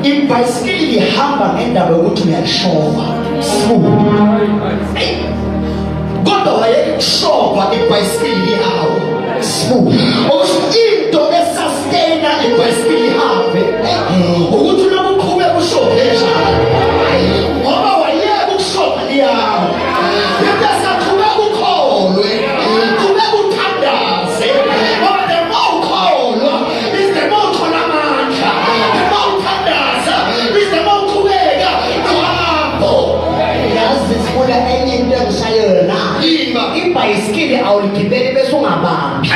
ibhayisikili lihamba ngendaba yokuthi uyalishova smooth. Kodwa wayekushoba ibhayisikili yawo smooth. Into esustaina ibhayisikili ihambe ukuthi uloku uqhubeka ushove njalo. Ngoba wayeka ukushoba liyawo. Bese aqhubeka ukholwe. Qhubeka uthandaze. Ngoba the more ukholwa is the more uthola amandla. The more uthandaza is the more uqhubeka uhambo. Yazi sifuna enye into engisayona. Ibhayisikili awuligibeli bese ungabambi.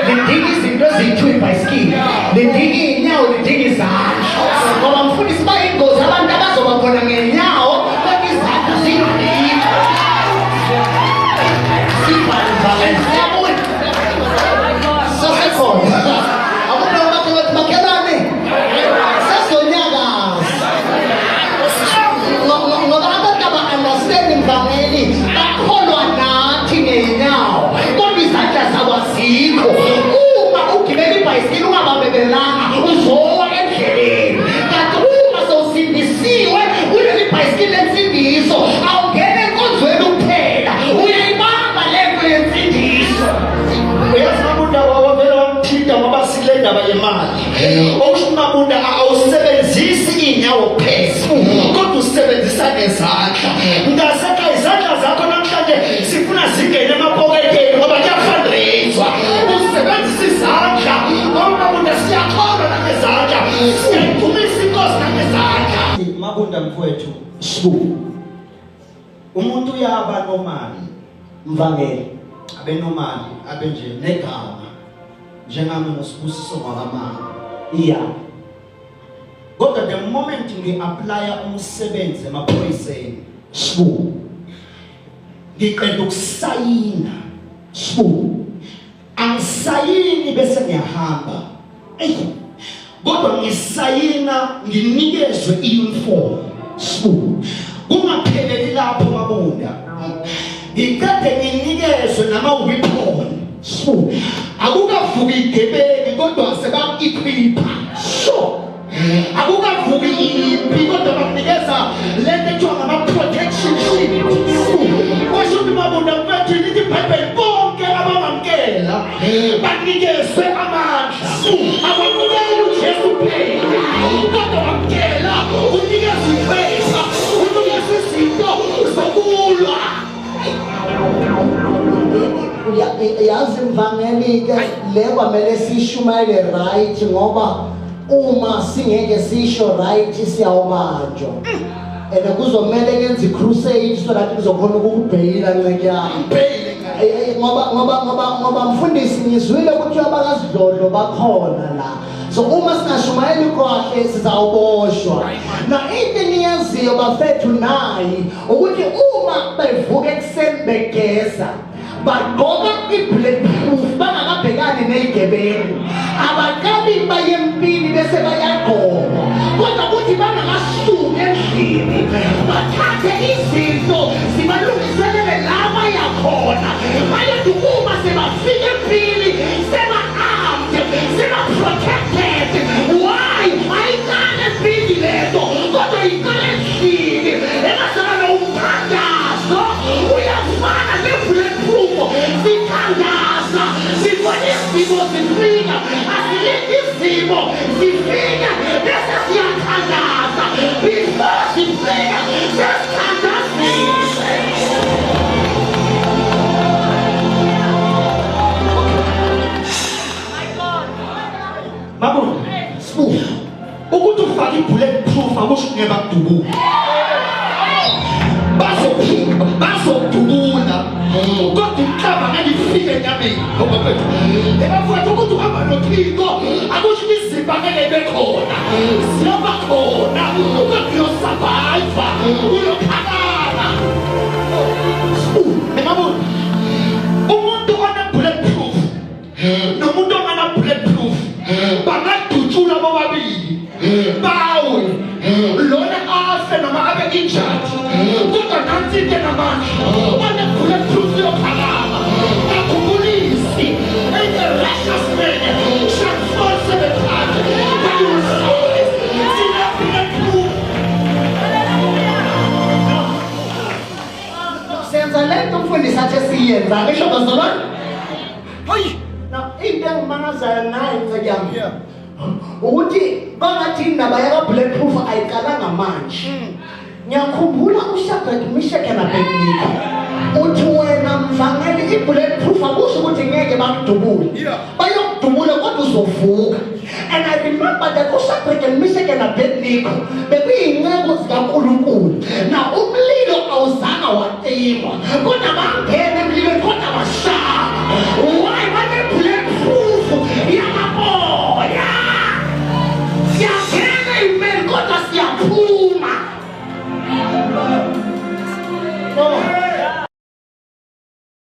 Lidinga izinto ezithiwa ibhayisikili. Lidinga iy'nyawo, lidinga izandla. Ngoba mfundisi bayingozi abantu abazoba khona ngenyawo kodwa izandla zingalikho. Sasekhona. Abona abantu bathi makhelwane. Sesonyakaza. Ngoba abantu aba-understand imvangeli bakholwa nathi ngey'nyawo. Kodwa izandla zabo azikho. Uma ugibela ibhayisikili ungabambelelanga uzowa endleleni. Kanti uma sewusindisiwe kuleli bhayisikili lensindiso awungene enkonzweni kuphela. Uyayibamba lento yensindiso. Uyazi Mabunda wavele wamthinta ngoba sikule ndaba yemali. Okusho Mabunda awusebenzisi iy'nyawo kuphela kodwa usebenzisa nezandla. Ngaseka izandla zakho namhlanje sifuna zingene emapoketeni ngoba kuyafundraiswa. Usebenzisa izandla ngoba Mabunda siyakholwa nangezandla. Siyayidumisa inkosi nangezandla. Mabunda mfowethu umuntu uyaba nomali mvangeli abe nomali abe nje negama njengami noSibusiso ngwakamama iya. Kodwa the moment ngi-aplya umsebenzi emaphoyiseni ngiqeda ukusayina angisayini bese ngiyahamba kodwa ngisayina nginikezwe i-uniform kungapheleli lapho Mabunda. Ngikade nginikezwe nama-weapon akukavuki igebeni kodwa sebakikhipha akukavuki ipi kodwa bakunikeza lento ethiwa ngama-protection sheet. Kwasho ukuthi Mabunda mfethu lithi iBhayibheli bonke abamamkela banikezwe amandla. Abakumele uJesu kuphela kodwa bamkela unikeza iphesa unikeza izinto zokulwa. Yazi mvangeli-ke le kwamele siyishumayele right ngoba uma singeke sisho right siyawubanjwa. And kuzomele kenze i-crusade so that kuzokhona ukukubheyila ncekuyami. Ngoba mfundisi ngizwile ukuthi abakasidlodlo bakhona la. So uma singashumayeli kahle sizawuboshwa. Na into engiyaziyo bafethu nayi ukuthi uma bevuka ekuseni begeza bagqoka i-bulletproof bangakabhekani ney'gebengu. Abaqali baye empini bese bayagqoka kodwa ukuthi bangakasuki endlini bathathe izinto zibalungiselele la bayakhona. Bayethi uma sebafika empini seba-armed seba-protected. Why? Ayiqale empini lento kodwa iqale endlini engasana nomthandazo uyafana ne-bulletproof. Sithandaza sibone izimo zifika asilindi izimo zifika bese siyathandaza before zifika sesithandazise. Mabunda ukuthi ufake i-bulletproof akusho ukuthi ngeke bakudubule. Bazodubula kodwa umhlaba ngeke ifike enyameni. Ebafowethu ukuthi uhamba noThixo akusho ukuthi izimba ngeke ibe khona. Ziyoba khona kodwa uyosurvive uyophakama. Mabunda umuntu one-bulletproof nomuntu ongana-bulletproof bangadutshula bobabili bawe lona afe noma abe injured kodwa nansi into enamandla one-bulletproof yophakama. Akhumbulisi enye righteous man shall fall 7 times but you will rise. yenza ngisho bazalwane now into engimangazayo nayo ncekami ukuthi bangathi indaba yaka-bulletproof ayiqalanga manje. Ngiyakhumbula uShadrach, Meshach and Abednego uthi wena mvangeli i-bulletproof akusho ukuthi ngeke bakudubule bayokudubula kodwa uzovuka. And I remember that uShadrach and Meshach and Abednego bekuyiy'nceku zikaNkulunkulu. Now umlilo awuzange wacimwa kodwa bangena emlilweni kodwa bashaya.